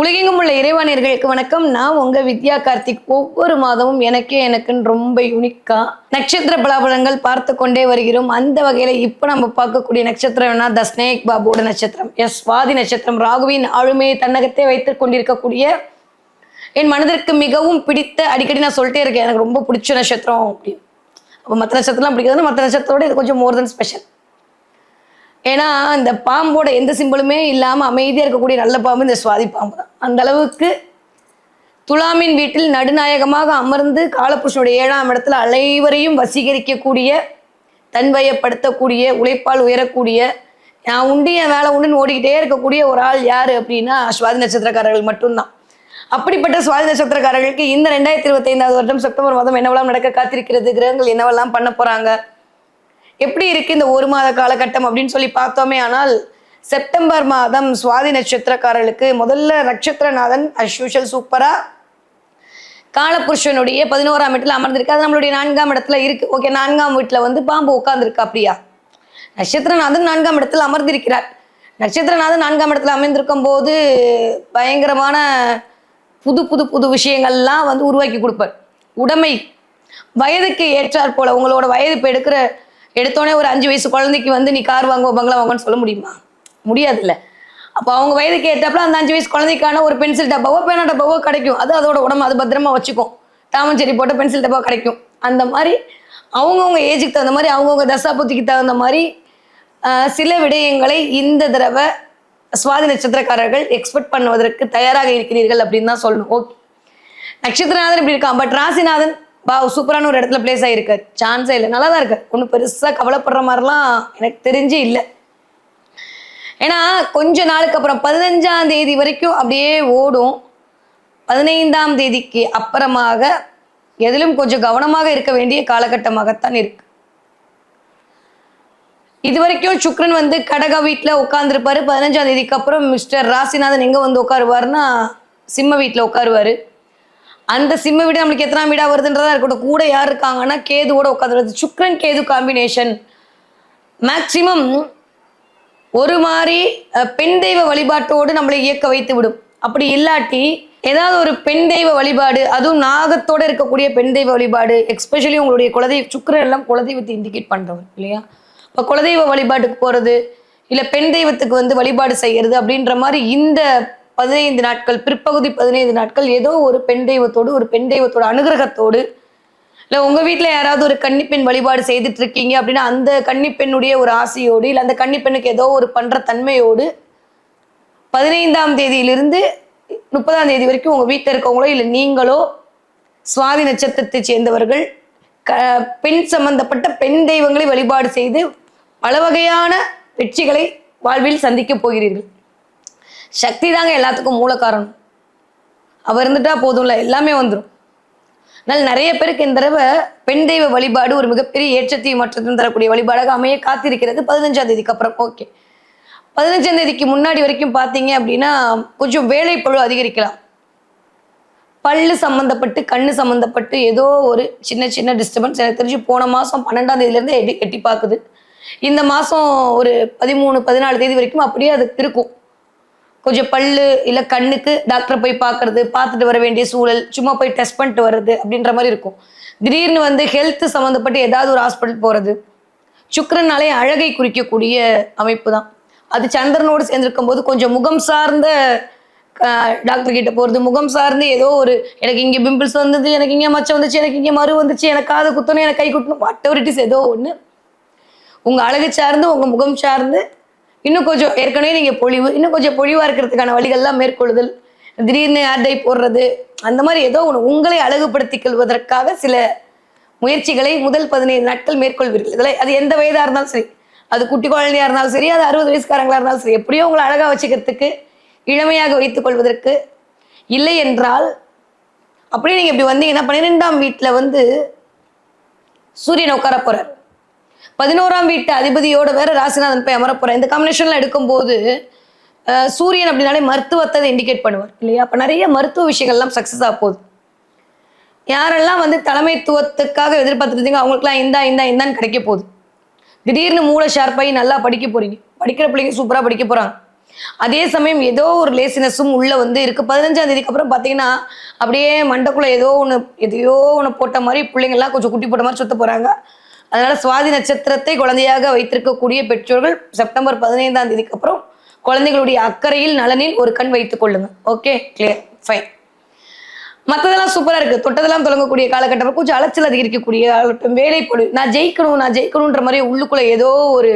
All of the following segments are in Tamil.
உலகெங்கும் உள்ள இறைவானியர்களுக்கு வணக்கம். நான் உங்க வித்யா கார்த்திக். ஒவ்வொரு மாதமும் எனக்குன்னு ரொம்ப யூனிக்கா நட்சத்திர பலாபலங்கள் பார்த்து கொண்டே வருகிறோம். அந்த வகையில இப்ப நம்ம பார்க்கக்கூடிய நட்சத்திரம்னா த ஸ்னேக் பாபுவோட நட்சத்திரம். சுவாதி நட்சத்திரம் ராகுவின் ஆளுமையை தன்னகத்தே வைத்துக் கொண்டிருக்கக்கூடிய என் மனதிற்கு மிகவும் பிடித்த, அடிக்கடி நான் சொல்லிட்டே இருக்கேன், எனக்கு ரொம்ப பிடிச்ச நட்சத்திரம் அப்படின்னு. அப்போ மற்ற நட்சத்திரம்லாம் பிடிக்காதுன்னா மற்ற நட்சத்திரோட இது கொஞ்சம் மோர் தென் ஸ்பெஷல். ஏன்னா இந்த பாம்போட எந்த சிம்பிளுமே இல்லாமல் அமைதியாக இருக்கக்கூடிய நல்ல பாம்பு இந்த சுவாதி பாம்பு தான். அந்த அளவுக்கு துலாமின் வீட்டில் நடுநாயகமாக அமர்ந்து காலபுருஷனுடைய 7ஆம் இடத்துல அனைவரையும் வசீகரிக்கக்கூடிய, தன்வயப்படுத்தக்கூடிய, உழைப்பால் உயரக்கூடிய, நான் உண்டு என் வேலை உண்டுன்னு ஓடிக்கிட்டே இருக்கக்கூடிய ஒரு ஆள் யாரு அப்படின்னா சுவாதி நட்சத்திரக்காரர்கள் மட்டும்தான். அப்படிப்பட்ட சுவாதி நட்சத்திரக்காரர்களுக்கு இந்த 2025 வருடம் செப்டம்பர் மாதம் என்னவெல்லாம் நடக்க காத்திருக்கிறது, கிரகங்கள் என்னவெல்லாம் பண்ண போறாங்க, எப்படி இருக்கு இந்த ஒரு மாத காலகட்டம் அப்படின்னு சொல்லி பார்த்தோமே. ஆனால் செப்டம்பர் மாதம் சுவாதி நட்சத்திரக்காரர்களுக்கு முதல்ல நட்சத்திரநாதன் அஸ்யூஷல் சூப்பரா காலபுருஷனுடைய 11ஆம் இடத்துல அமர்ந்திருக்கு. அது நம்மளுடைய 4ஆம் இடத்துல இருக்கு. ஓகே, 4ஆம் வீட்டுல பாம்பு உட்கார்ந்துருக்கு. அப்படியா? நட்சத்திரநாதன் 4ஆம் இடத்துல அமர்ந்திருக்கிறார். நட்சத்திரநாதன் 4ஆம் இடத்துல அமைந்திருக்கும் போது பயங்கரமான புது புது புது விஷயங்கள்லாம் உருவாக்கி கொடுப்பார். உடைமை வயதுக்கு ஏற்றாற் போல, உங்களோட வயது இப்போ எடுத்தோடனே ஒரு 5 வயசு குழந்தைக்கு நீ கார் வாங்குவோம் பங்களா வாங்குவோன்னு சொல்ல முடியுமா? முடியாதுல்ல. அப்போ அவங்க வயதுக்கு ஏற்றாப்புல அந்த 5 வயசு குழந்தைக்கான ஒரு பென்சில் டப்பாவோ பேனா டப்பாவோ கிடைக்கும். அது அதோட உடம்பு, அது பத்திரமா வச்சுக்கும். டாமஞ்சேரி போட்ட பென்சில் டப்பா கிடைக்கும். அந்த மாதிரி அவங்கவுங்க ஏஜுக்கு தகுந்த மாதிரி, அவங்கவுங்க தசாபுத்திக்கு தகுந்த மாதிரி சில விடயங்களை இந்த தடவை சுவாதி நட்சத்திரக்காரர்கள் எக்ஸ்பெக்ட் பண்ணுவதற்கு தயாராக இருக்கிறீர்கள் அப்படின்னு தான் சொல்லணும். ஓகே, நட்சத்திரநாதன் இப்படி இருக்கான். பட் ராசிநாதன் சூப்பரான ஒரு இடத்துல பிளேஸ் ஆகிருக்காரு. சான்ஸே இல்லை, நல்லா தான் இருக்காரு. ஒன்றும் பெருசாக கவலைப்படுற மாதிரிலாம் எனக்கு தெரிஞ்சு இல்லை. ஏன்னா கொஞ்ச நாளுக்கு அப்புறம் 15ஆம் தேதி வரைக்கும் அப்படியே ஓடும். 15ஆம் தேதிக்கு அப்புறமாக எதிலும் கொஞ்சம் கவனமாக இருக்க வேண்டிய காலகட்டமாகத்தான் இருக்கு. இது வரைக்கும் சுக்ரன் கடக வீட்டில் உட்காந்துருப்பாரு. 15ஆம் தேதிக்கு அப்புறம் மிஸ்டர் ராசிநாதன் எங்கே உட்காருவாருன்னா சிம்ம வீட்டில் உட்காருவாரு. அந்த சிம்ம வீடு நம்மளுக்கு எத்தனாம் வீடா வருதுன்றதா இருக்கட்டும். கூட யார் இருக்காங்கன்னா கேதுவோட உட்காந்துருது. சுக்ரன் கேது காம்பினேஷன் மேக்சிமம் ஒரு மாதிரி பெண் தெய்வ வழிபாட்டோடு நம்மளை இயக்க வைத்து விடும். அப்படி இல்லாட்டி ஏதாவது ஒரு பெண் தெய்வ வழிபாடு, அதுவும் நாகத்தோட இருக்கக்கூடிய பெண் தெய்வ வழிபாடு, எக்ஸ்பெஷலி உங்களுடைய குலதெய்வ சுக்ரன் எல்லாம் குலதெய்வத்தை இண்டிகேட் பண்றவர் இல்லையா? இப்போ குலதெய்வ வழிபாட்டுக்கு போறது, இல்லை பெண் தெய்வத்துக்கு வழிபாடு செய்யறது அப்படின்ற மாதிரி இந்த 15 நாட்கள், பிற்பகுதி 15 நாட்கள் ஏதோ ஒரு பெண் தெய்வத்தோடு, ஒரு பெண் தெய்வத்தோட அனுகிரகத்தோடு, இல்லை உங்க வீட்டில் யாராவது ஒரு கன்னிப்பெண் வழிபாடு செய்துட்டு இருக்கீங்க அப்படின்னா அந்த கன்னிப்பெண்ணுடைய ஒரு ஆசையோடு, இல்லை அந்த கன்னிப்பெண்ணுக்கு ஏதோ ஒரு பண்ற தன்மையோடு 15ஆம் தேதியிலிருந்து 30ஆம் தேதி வரைக்கும் உங்க வீட்டில் இருக்கவங்களோ இல்லை நீங்களோ சுவாதி நட்சத்திரத்தை சேர்ந்தவர்கள் பெண் சம்பந்தப்பட்ட பெண் தெய்வங்களை வழிபாடு செய்து பல வகையான வெற்றிகளை வாழ்வில் சந்திக்க போகிறீர்கள். சக்தி தாங்க எல்லாத்துக்கும் மூல காரணம். அவர் இருந்துட்டா போதும்ல, எல்லாமே வந்துடும். அதனால் நிறைய பேருக்கு இந்த தடவை பெண் தெய்வ வழிபாடு ஒரு மிகப்பெரிய ஏற்றத்தையும் மாற்றத்தையும் தரக்கூடிய வழிபாடாக அமைய காத்திருக்கிறது 15ஆம் தேதிக்கு அப்புறம். ஓகே, 15ஆம் தேதிக்கு முன்னாடி வரைக்கும் பார்த்தீங்க அப்படின்னா கொஞ்சம் வேலை பளு அதிகரிக்கலாம். பல்லு சம்மந்தப்பட்டு, கண்ணு சம்மந்தப்பட்டு ஏதோ ஒரு சின்ன சின்ன டிஸ்டர்பன்ஸ் எனக்கு தெரிஞ்சு போன மாதம் 12ஆம் தேதியிலேருந்து எட்டி பார்க்குது. இந்த மாதம் ஒரு 13, 14 தேதி வரைக்கும் அப்படியே அது இருக்கும். கொஞ்சம் பல்லு இல்லை கண்ணுக்கு டாக்டரை போய் பார்க்கறது, பார்த்துட்டு வர வேண்டிய சூழல், சும்மா போய் டெஸ்ட் பண்ணிட்டு வர்றது அப்படின்ற மாதிரி இருக்கும். திடீர்னு ஹெல்த் சம்மந்தப்பட்டு ஏதாவது ஒரு ஹாஸ்பிட்டல் போகிறது. சுக்கிரனாலே அழகை குறிக்கக்கூடிய அமைப்பு தான் அது. சந்திரனோடு சேர்ந்திருக்கும் போது கொஞ்சம் முகம் சார்ந்த டாக்டர் கிட்ட போகிறது, முகம் சார்ந்து ஏதோ ஒரு எனக்கு இங்கே பிம்பிள்ஸ் வந்தது, எனக்கு இங்கே மச்சம் வந்துச்சு, எனக்கு இங்கே மறு வந்துச்சு, எனக்கு காது குத்தணும், எனக்கு கை குத்தணும், வாட்டெவரிட்டிஸ் ஏதோ ஒன்று உங்கள் அழகு சார்ந்து, உங்கள் முகம் சார்ந்து இன்னும் கொஞ்சம் ஏற்கனவே நீங்கள் பொழிவு, இன்னும் கொஞ்சம் பொழிவாக இருக்கிறதுக்கான வழிகள்லாம் மேற்கொள்ளுதல், திடீர்னு ஆர்டை போடுறது, அந்த மாதிரி ஏதோ ஒன்று உங்களை அழகுபடுத்திக் கொள்வதற்காக சில முயற்சிகளை முதல் 15 நாட்கள் மேற்கொள்வீர்கள். இதில் அது எந்த வயதாக இருந்தாலும் சரி, அது குட்டி குழந்தையாக இருந்தாலும் சரி, அது 60 வயசுக்காரங்களாக இருந்தாலும் சரி, எப்படியோ உங்களை அழகாக வச்சுக்கிறதுக்கு, இளமையாக வைத்துக் கொள்வதற்கு. இல்லை என்றால் அப்படியே நீங்கள் இப்படி வந்தீங்கன்னா 12ஆம் வீட்டில் சூரியன் உட்கார போகிறார். 11ஆம் வீட்டு அதிபதியோட வேற ராசிநாதன் போய் அமர போறார். இந்த காம்பினேஷன்ல எடுக்கும்போது சூரியன் அப்படின்னாலே மருத்துவத்தை இண்டிகேட் பண்ணுவார் இல்லையா? அப்போ நிறைய மருத்துவ விஷயங்கள்லாம் சக்ஸஸ் ஆக போகுது. யாரெல்லாம் தலைமைத்துவத்துக்காக எதிர்பார்த்துருந்தீங்க அவங்களுக்குலாம் இந்தான்னு கிடைக்க போகுது. திடீர்னு மூளை ஷார்ப்பாகி நல்லா படிக்க போறீங்க. படிக்கிற பிள்ளைங்க சூப்பராக படிக்க போறாங்க. அதே சமயம் ஏதோ ஒரு லேசினஸும் உள்ள வந்து இருக்கு. 15ஆம் தேதிக்கு அப்புறம் பார்த்தீங்கன்னா அப்படியே மண்டக்குள்ள எதையோ ஒன்று போட்ட மாதிரி பிள்ளைங்கள்லாம் கொஞ்சம் குட்டி போட்ட மாதிரி சுத்த போறாங்க. அதனால சுவாதி நட்சத்திரத்தை குழந்தையாக வைத்திருக்கக்கூடிய பெற்றோர்கள் செப்டம்பர் 15ஆம் தேதிக்கு அப்புறம் குழந்தைகளுடைய அக்கறையில் நலனில் ஒரு கண் வைத்துக் கொள்ளுங்க. Okay, clear, fine. மற்றதெல்லாம் சூப்பரா இருக்கு. தொட்டதெல்லாம் தொடங்கக்கூடிய காலகட்டம், கொஞ்சம் அலைச்சல் அதிகரிக்கக்கூடிய காலகட்டம், வேலைப்படு, நான் ஜெயிக்கணும்ன்ற மாதிரி உள்ளுக்குள்ள ஏதோ ஒரு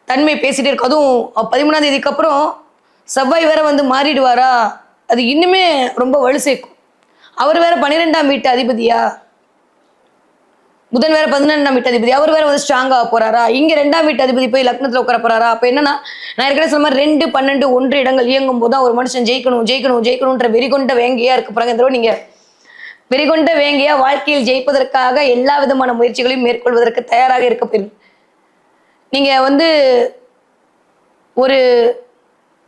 தன்மை பேசிட்டே இருக்கும். அதுவும் 13ஆம் தேதிக்கு அப்புறம் செவ்வாய் வேற வந்து மாறிடுவாரா, அது இன்னுமே ரொம்ப வலு சேர்க்கும். அவர் வேற 12ஆம் வீட்டு அதிபதியா, புதன் வேற 12ஆம் வீட்டு அதிபதி, அவர் வேற வந்து ஸ்ட்ராங்கா போறாரா, இங்க 2ஆம் வீட்டு அதிபதி போய் லக்னத்துல உட்கார போறாரா. அப்ப என்னன்னா, நான் ஏற்கனவே சொன்ன மாதிரி 2, 12, 1 இடங்கள் இயங்கும் போதுதான் ஒரு மனுஷன் ஜெயிக்கணும்ன்ற வெறிகொண்ட வேங்கையா இருக்கு பாருங்க. இந்த தடவை நீங்க வெறிகொண்ட வேங்கையா வாழ்க்கையில் ஜெயிப்பதற்காக எல்லா விதமான முயற்சிகளையும் மேற்கொள்வதற்கு தயாராக இருக்க போயிருக்கு. நீங்க வந்து ஒரு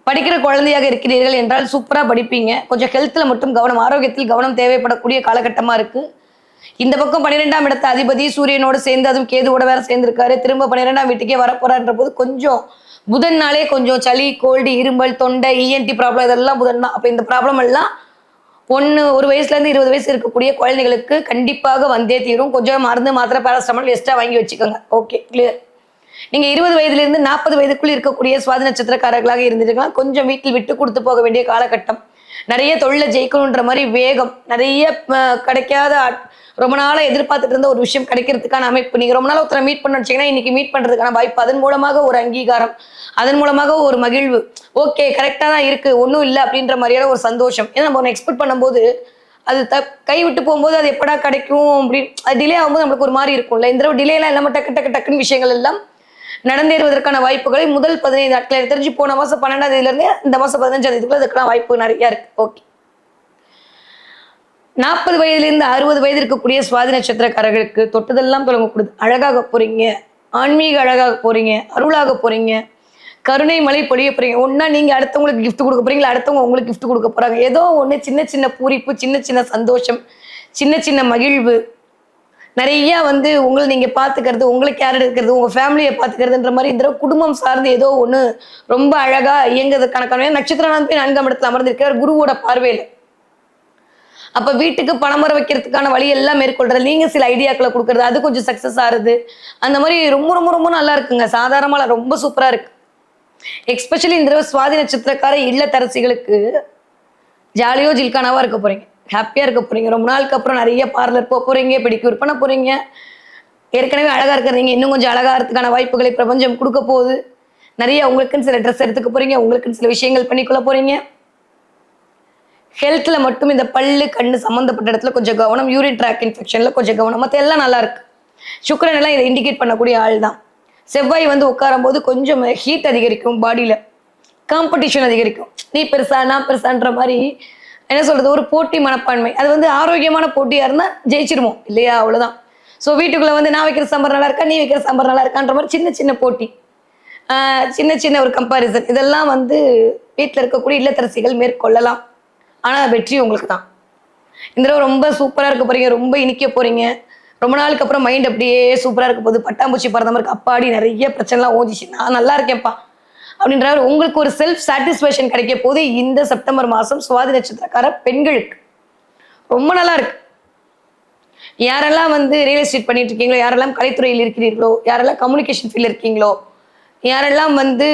படிக்கிற குழந்தையாக இருக்கிறீர்கள் என்றால் சூப்பரா படிப்பீங்க. கொஞ்சம் ஹெல்த்ல மட்டும் கவனம், ஆரோக்கியத்தில் கவனம் தேவைப்படக்கூடிய காலகட்டமா இருக்கு. இந்த பக்கம் 12ஆம் இடத்த அதிபதி சூரியனோடு சேர்ந்து, அதுவும் கேதுவோட வேற சேர்ந்திருக்காரு. திரும்ப 12ஆம் வீட்டுக்கே வரப்போறான்ற போது கொஞ்சம் புதன்னாலே கொஞ்சம் சளி, கோல்டு, இருமல், தொண்டை, இஎன்டி ப்ராப்ளம் இதெல்லாம் புதன் தான். அப்ப இந்த ப்ராப்ளம் எல்லாம் ஒரு வயசுல இருந்து 20 வயசு இருக்கக்கூடிய குழந்தைகளுக்கு கண்டிப்பாக வந்தே தீரும். கொஞ்சம் மருந்து, மாத்திரை, பேராசிட்டமால் எக்ஸ்ட்ரா வாங்கி வச்சுக்கோங்க. Okay, clear. நீங்க 20 வயதிலிருந்து 40 வயதுக்குள் இருக்கக்கூடிய சுவாதி நட்சத்திரக்காரர்களாக இருந்திருக்கலாம். கொஞ்சம் வீட்டில் விட்டு கொடுத்து போக வேண்டிய காலகட்டம். நிறைய தொழில ஜெயிக்கணுன்ற மாதிரி வேகம், நிறைய கிடைக்காத ரொம்ப நாளா எதிர்பார்த்துட்டு இருந்த ஒரு விஷயம் கிடைக்கிறதுக்கான அமைப்பு. நீங்க ரொம்ப நாள் ஒருத்தரை மீட் பண்ண வச்சீங்கன்னா இன்னைக்கு மீட் பண்றதுக்கான வாய்ப்பு, அதன் மூலமாக ஒரு அங்கீகாரம், அதன் மூலமாக ஒரு மகிழ்வு. ஓகே, கரெக்டா தான் இருக்கு, ஒன்றும் இல்லை அப்படின்ற மாதிரியான ஒரு சந்தோஷம். ஏன்னா நம்ம ஒன்று எக்ஸ்பெக்ட் பண்ணும்போது அது கை விட்டு போகும்போது அது எப்படா கிடைக்கும் அப்படின்னு அது டிலே ஆகும்போது நம்மளுக்கு ஒரு மாதிரி இருக்கும்ல. இந்த டிலே எல்லாம் இல்லாம டக்குன்னு விஷயங்கள் எல்லாம் நடந்தேறுவதற்கான வாய்ப்புகளை முதல் 15 நாட்கள், எனக்கு தெரிஞ்சு போன மாசம் 12ஆம் தேதியில இருந்து இந்த மாசம் 15ஆம் தேதிக்குள்ள அதுக்கெல்லாம் வாய்ப்பு நிறைய இருக்கு. ஓகே, 40 வயதிலிருந்து 60 வயது இருக்கக்கூடிய சுவாதி நட்சத்திரக்காரர்களுக்கு தொட்டதெல்லாம் தொடங்கக்கூடாது. அழகாக போறீங்க, ஆன்மீக அழகாக போறீங்க, அருளாக போறீங்க, கருணை மழை பொழிய போறீங்க. ஒன்னா நீங்க அடுத்தவங்களுக்கு கிஃப்ட் கொடுக்க போறீங்களா, அடுத்தவங்க உங்களுக்கு கிஃப்ட் கொடுக்க போறாங்க. ஏதோ ஒண்ணு சின்ன சின்ன பூரிப்பு, சின்ன சின்ன சந்தோஷம், சின்ன சின்ன மகிழ்வு, நிறைய வந்து உங்களை நீங்க பாத்துக்கிறது, உங்களுக்கு கேர் எடுக்கிறது, உங்க ஃபேமிலியை பாத்துக்கிறதுன்ற மாதிரி இந்த குடும்பம் சார்ந்து ஏதோ ஒண்ணு ரொம்ப அழகா இயங்குறதுக்கான நட்சத்திரம் போய் 4ஆம் இடத்துல அமர்ந்திருக்கிறார் குருவோட பார்வையில. அப்ப வீட்டுக்கு பணம் வர வைக்கிறதுக்கான வழி எல்லாம் மேற்கொள்றது, நீங்க சில ஐடியாக்களை கொடுக்கறது, அது கொஞ்சம் சக்சஸ் ஆகுது. அந்த மாதிரி ரொம்ப ரொம்ப ரொம்ப நல்லா இருக்குங்க. சாதாரணமா ரொம்ப சூப்பரா இருக்கு. எஸ்பெஷலி இந்த தடவை சுவாதி நட்சத்திரக்கார இல்லத்தரசிகளுக்கு ஜாலியோ ஜில்கானாவா இருக்க போறீங்க, ஹாப்பியா இருக்க போறீங்க. ரொம்ப நாளுக்கு அப்புறம் நிறைய பார்லர் போக போறீங்க, பெடிக்யூர் பண்ண போறீங்க. ஏற்கனவே அழகா இருக்கிறீங்க, இன்னும் கொஞ்சம் அழகா இருக்கிறதுக்கான வாய்ப்புகளை பிரபஞ்சம் கொடுக்க போகுது. நிறைய உங்களுக்குன்னு சில ட்ரெஸ் எடுத்துக்க போறீங்க, உங்களுக்குன்னு சில விஷயங்கள் பண்ணிக்கொள்ள போறீங்க. ஹெல்த்ல மட்டும் இந்த பல்லு, கண்ணு சம்பந்தப்பட்ட இடத்துல கொஞ்சம் கவனம், யூரின் ட்ராக் இன்ஃபெக்ஷன்ல கொஞ்சம் கவனம், மற்ற எல்லாம் நல்லா இருக்கு. சுக்கிரன் எல்லாம் இதை இண்டிகேட் பண்ணக்கூடிய ஆள் தான். செவ்வாய் வந்து உட்காரும் போது கொஞ்சம் ஹீட் அதிகரிக்கும், பாடியில காம்படிஷன் அதிகரிக்கும். நீ பெருசா நான் பெருசான்ற மாதிரி என்ன சொல்றது, ஒரு போட்டி மனப்பான்மை. அது வந்து ஆரோக்கியமான போட்டியா இருந்தா ஜெயிச்சிருமோ இல்லையா, அவ்வளவுதான். ஸோ வீட்டுக்குள்ள வந்து நான் வைக்கிற சாம்பார் நல்லா இருக்கா, நீ வைக்கிற சாம்பார் நல்லா இருக்கான்ற மாதிரி சின்ன சின்ன போட்டி, சின்ன சின்ன ஒரு கம்பாரிசன், இதெல்லாம் வந்து வீட்டில் இருக்கக்கூடிய இல்லத்தரசிகள் மேற்கொள்ளலாம். ஆனா வெற்றி உங்களுக்கு தான். இந்த தடவை ரொம்ப சூப்பரா இருக்க போறீங்க, ரொம்ப இனிக்க போறீங்க. ரொம்ப நாளுக்கு அப்புறம் மைண்ட் அப்படியே சூப்பரா இருக்க போகுது. பட்டாம்பூச்சி பறந்த மாதிரி அப்பாடி நிறைய பிரச்சனைலாம் ஓதிச்சு, நான் நல்லா இருக்கேன்ப்பா அப்படின்ற உங்களுக்கு ஒரு செல்ஃப் சாட்டிஸ்ஃபேக்ஷன் கிடைக்க போது இந்த செப்டம்பர் மாசம் சுவாதி நட்சத்திரக்கார பெண்களுக்கு ரொம்ப நல்லா இருக்கு. யாரெல்லாம் வந்து ரியல் எஸ்டேட் பண்ணிட்டு இருக்கீங்களோ, யாரெல்லாம் கலைத்துறையில் இருக்கிறீர்களோ, யாரெல்லாம் கம்யூனிகேஷன் ஃபீல்ட்ல இருக்கீங்களோ, யாரெல்லாம் வந்து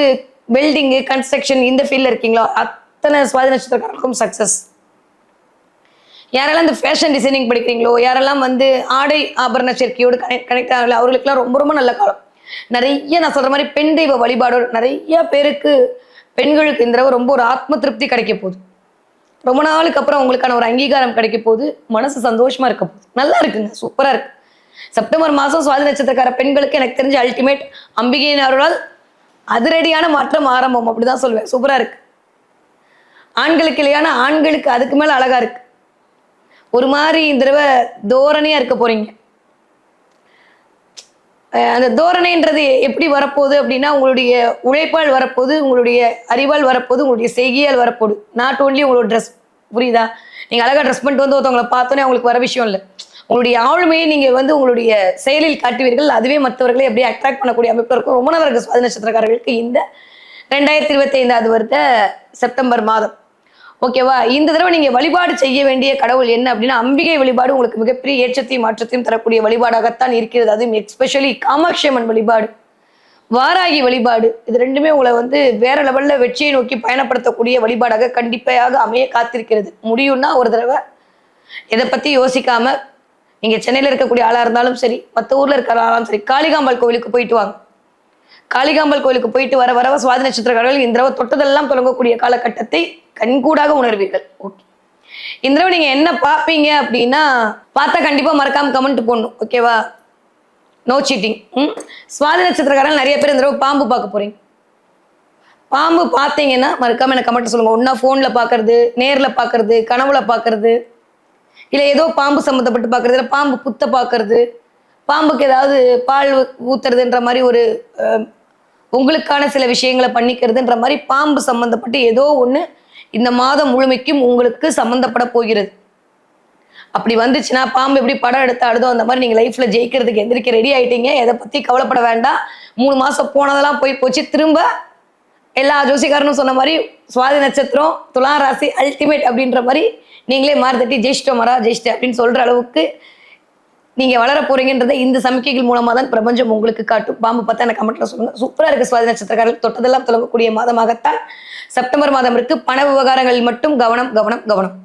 பில்டிங்கு கன்ஸ்ட்ரக்ஷன் இந்த ஃபீல்ட்ல இருக்கீங்களோ, அத்தனை சுவாதி நட்சத்திரக்காரர்களுக்கும் சக்சஸ். யாரெல்லாம் இந்த ஃபேஷன் டிசைனிங் படிக்கிறீங்களோ, யாரெல்லாம் வந்து ஆடை ஆபரண சேர்க்கையோடு கனெக்ட் ஆகல, அவர்களுக்கெல்லாம் ரொம்ப ரொம்ப நல்ல காலம். நிறைய நான் சொல்ற மாதிரி பெண் தெய்வ வழிபாடோடு நிறைய பேருக்கு, பெண்களுக்கு இந்த தடவை ரொம்ப ஒரு ஆத்ம திருப்தி கிடைக்க போகுது. ரொம்ப நாளுக்கு அப்புறம் உங்களுக்கான ஒரு அங்கீகாரம் கிடைக்க போகுது. மனசு சந்தோஷமா இருக்க போகுது. நல்லா இருக்குங்க, சூப்பரா இருக்கு. செப்டம்பர் மாசம் சுவாதி நட்சத்திரக்கார பெண்களுக்கு எனக்கு தெரிஞ்ச அல்டிமேட் அம்பிகையின் அருளால் அதிரடியான மாற்றம் ஆரம்பம் அப்படிதான் சொல்லுவேன். சூப்பரா இருக்கு. ஆண்களுக்கு இல்லையான ஆண்களுக்கு அதுக்கு மேல அழகா இருக்கு. ஒரு மாதிரி இந்த தடவை தோரணையா இருக்க போறீங்க. அந்த தோரணைன்றது எப்படி வரப்போகுது அப்படின்னா, உங்களுடைய உழைப்பால் வரப்போகுது, உங்களுடைய அறிவால் வரப்போகுது, உங்களுடைய செய்கையால் வரப்போகுது. நாட் ஓன்லி உங்களோட ட்ரெஸ். புரியுதா? நீங்க அழகா ட்ரெஸ் பண்ணிட்டு வந்து ஒருத்தவங்களை பார்த்தோன்னே அவங்களுக்கு வர விஷயம் இல்லை. உங்களுடைய ஆளுமையை நீங்க வந்து உங்களுடைய செயலில் காட்டுவீர்கள். அதுவே மற்றவர்களை அப்படியே அட்ராக்ட் பண்ணக்கூடிய அமைப்பு இருக்கும். ரொம்ப நல்லா இருக்கு சுவாதி நட்சத்திரக்காரர்களுக்கு இந்த 2025 வருட செப்டம்பர் மாதம். ஓகேவா? இந்த தடவை நீங்க வழிபாடு செய்ய வேண்டிய கடவுள் என்ன அப்படின்னா, அம்பிகை வழிபாடு உங்களுக்கு மிகப்பெரிய ஏற்றத்தையும் மாற்றத்தையும் தரக்கூடிய வழிபாடாகத்தான் இருக்கிறது. அதுவும் எஸ்பெஷலி காமாட்சி அம்மன் வழிபாடு, வாராகி வழிபாடு, இது ரெண்டுமே உங்களை வந்து வேற லெவல்ல வெற்றியை நோக்கி பயணப்படுத்தக்கூடிய வழிபாடாக கண்டிப்பாக அமைய காத்திருக்கிறது. முடியும்னா ஒரு தடவை இதை பத்தி யோசிக்காம நீங்க சென்னையில இருக்கக்கூடிய ஆளா இருந்தாலும் சரி, மற்ற ஊர்ல இருக்கிற ஆளாலும் சரி, காளிகாம்பாள் கோவிலுக்கு போயிட்டு வாங்க. காளிகாம்பாள் கோவிலுக்கு போயிட்டு வர சுவாதி நட்சத்திரக்காரர்கள் இந்த தடவை தொட்டதெல்லாம் தொடங்கக்கூடிய காலகட்டத்தை கண்கூடாக உணர்வீர்கள். ஓகே, இந்த தடவை நீங்க என்ன பார்ப்பீங்க அப்படின்னா, பார்த்தா கண்டிப்பா மறக்காம கமெண்ட் போடணும். ஓகேவா? No seating. சுவாதி நட்சத்திரக்காரர்கள் நிறைய பேர் இந்த தடவை பாம்பு பார்க்க போறீங்க. பாம்பு பார்த்தீங்கன்னா மறக்காம எனக்கு கமெண்ட் சொல்லுங்க. ஒன்னா போன்ல பாக்குறது, நேர்ல பாக்குறது, கனவுல பாக்குறது, இல்ல ஏதோ பாம்பு சம்மந்தப்பட்டு பாக்குறது, இல்ல பாம்பு புத்த பாக்குறது, பாம்புக்கு ஏதாவது பால் ஊத்துறதுன்ற மாதிரி ஒரு உங்களுக்கான சில விஷயங்களை பண்ணிக்கிறதுன்ற மாதிரி பாம்பு சம்பந்தப்பட்டு ஏதோ ஒண்ணு இந்த மாதம் முழுமைக்கும் உங்களுக்கு சம்பந்தப்பட போகிறது. அப்படி வந்துச்சுன்னா பாம்பு எப்படி படம் எடுத்து ஆடுதோ அந்த மாதிரி நீங்க லைஃப்ல ஜெயிக்கிறதுக்கு எந்திரிக்க ரெடி ஆயிட்டீங்க. எதை பத்தி கவலைப்பட வேண்டாம். 3 மாசம் போனதெல்லாம் போச்சு. திரும்ப எல்லா ஜோசிக்காரனும் சொன்ன மாதிரி சுவாதி நட்சத்திரம், துலாம் ராசி அல்டிமேட் அப்படின்ற மாதிரி நீங்களே மாறி தட்டி ஜெயிச்சிட்டோம் மரா ஜெயிச்சிட்டேன் அப்படின்னு சொல்ற அளவுக்கு நீங்க வளர போறீங்கன்றதை இந்த சமிக்கைகள் மூலமா தான் பிரபஞ்சம் உங்களுக்கு காட்டும். பாம்பு பார்த்தா எனக்கு கமெண்ட்ல சொல்லுங்க. சூப்பரா இருக்கு சுவாதி நட்சத்திரக்காரர்கள் தொட்டதெல்லாம் தொடங்கக்கூடிய மாதமாகத்தான் செப்டம்பர் மாதம் இருக்கு. பண விவகாரங்களில் மட்டும் கவனம் கவனம் கவனம்.